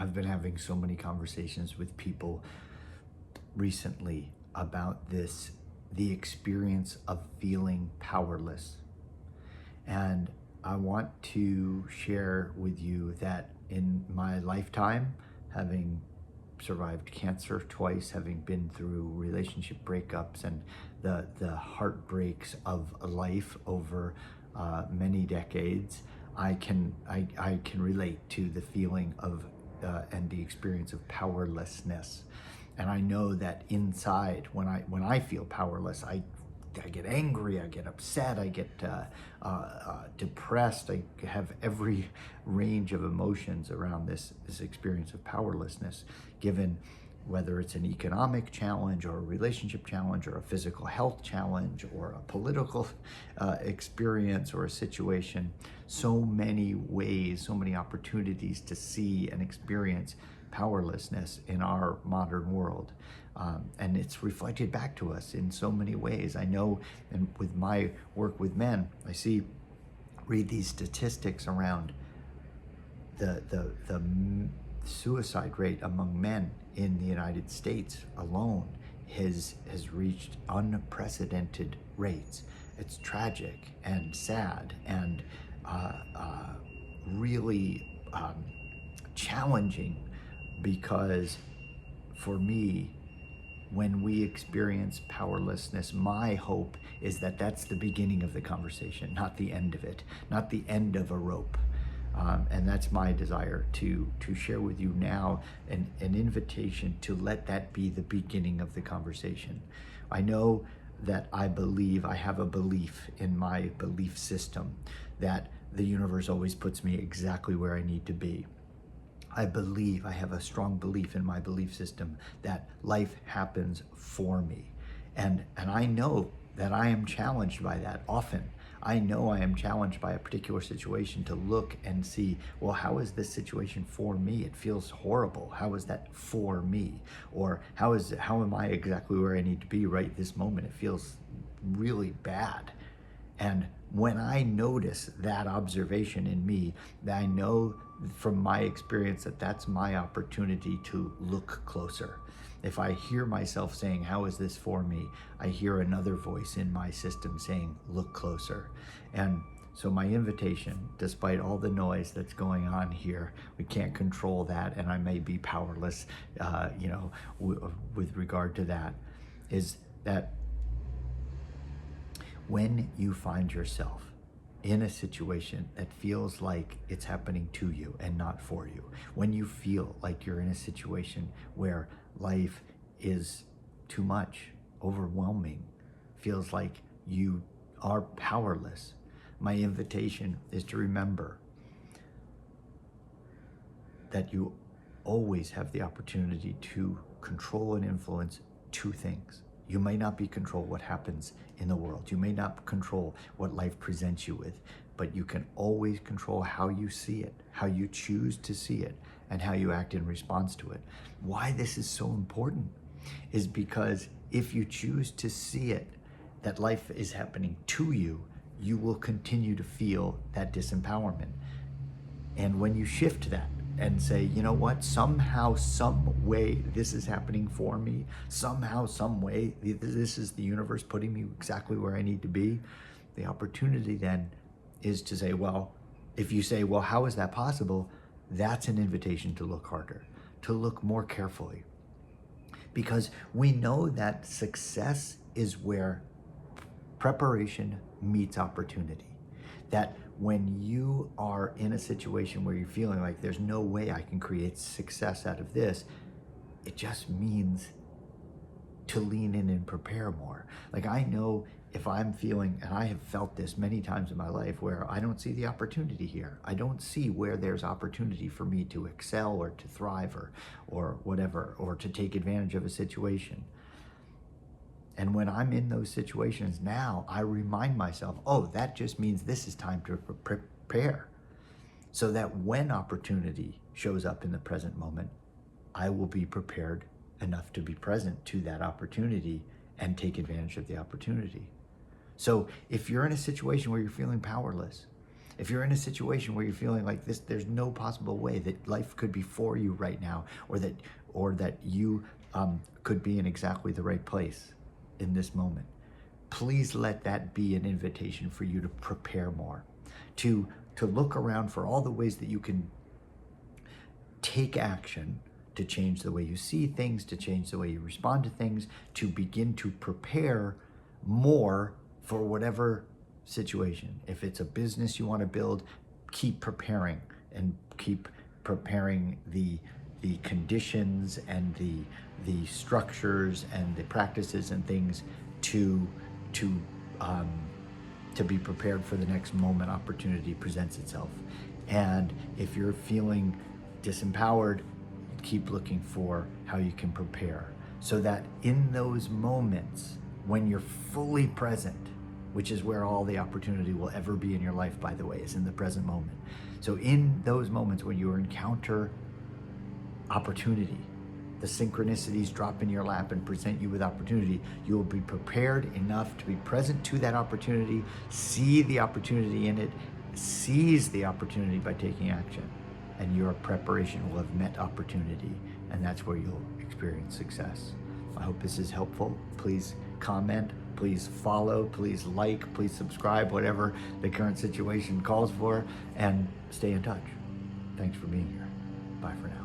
I've been having so many conversations with people recently about the experience of feeling powerless. And I want to share with you that in my lifetime, having survived cancer twice, having been through relationship breakups and the heartbreaks of life over many decades, I can relate to the feeling of and the experience of powerlessness. And I know that inside, when I feel powerless, I get angry, I get upset, I get depressed. I have every range of emotions around this experience of powerlessness, given whether it's an economic challenge or a relationship challenge or a physical health challenge or a political experience or a situation. So many ways, so many opportunities to see and experience powerlessness in our modern world. And it's reflected back to us in so many ways. I know, and with my work with men, read these statistics around the suicide rate among men in the United States alone has reached unprecedented rates. It's tragic and sad and really challenging, because for me, when we experience powerlessness, my hope is that that's the beginning of the conversation, not the end of it, not the end of a rope. And that's my desire to share with you now an invitation to let that be the beginning of the conversation. I know that I have a belief in my belief system that the universe always puts me exactly where I need to be. I have a strong belief in my belief system that life happens for me. And I know that I am challenged by that often. I know I am challenged by a particular situation to look and see, well, how is this situation for me? It feels horrible. How is that for me? Or how am I exactly where I need to be right this moment? It feels really bad. And when I notice that observation in me, that I know from my experience that that's my opportunity to look closer. If I hear myself saying, how is this for me? I hear another voice in my system saying, look closer. And so my invitation, despite all the noise that's going on here, we can't control that, and I may be powerless, with regard to that, is that when you find yourself in a situation that feels like it's happening to you and not for you, when you feel like you're in a situation where life is too much, overwhelming, feels like you are powerless, my invitation is to remember that you always have the opportunity to control and influence two things. You may not be control what happens in the world. You may not control what life presents you with, but you can always control how you see it, how you choose to see it, and how you act in response to it. Why this is so important is because if you choose to see it, that life is happening to you, you will continue to feel that disempowerment. And when you shift that and say, you know what, somehow, some way this is happening for me, somehow, some way this is the universe putting me exactly where I need to be, the opportunity then is to say, well, if you say, well, how is that possible? That's an invitation to look harder, to look more carefully. Because we know that success is where preparation meets opportunity. That when you are in a situation where you're feeling like there's no way I can create success out of this, it just means to lean in and prepare more. Like, I know if I'm feeling, and I have felt this many times in my life, where I don't see the opportunity here. I don't see where there's opportunity for me to excel or to thrive or whatever, or to take advantage of a situation. And when I'm in those situations now, I remind myself, oh, that just means this is time to prepare. So that when opportunity shows up in the present moment, I will be prepared enough to be present to that opportunity and take advantage of the opportunity. So if you're in a situation where you're feeling powerless, If you're in a situation where you're feeling like this, there's no possible way that life could be for you right now, or that you could be in exactly the right place in this moment, please let that be an invitation for you to prepare more, to look around for all the ways that you can take action to change the way you see things, to change the way you respond to things, to begin to prepare more for whatever situation. If it's a business you want to build, keep preparing, and keep preparing the conditions and the structures and the practices and things to be prepared for the next moment opportunity presents itself. And if you're feeling disempowered, keep looking for how you can prepare, so that in those moments when you're fully present, which is where all the opportunity will ever be in your life, by the way, is in the present moment. So in those moments when you encounter opportunity, the synchronicities drop in your lap and present you with opportunity, you will be prepared enough to be present to that opportunity, see the opportunity in it, seize the opportunity by taking action, and your preparation will have met opportunity, and that's where you'll experience success. I hope this is helpful. Please comment, please follow, please like, please subscribe, whatever the current situation calls for, and stay in touch. Thanks for being here. Bye for now.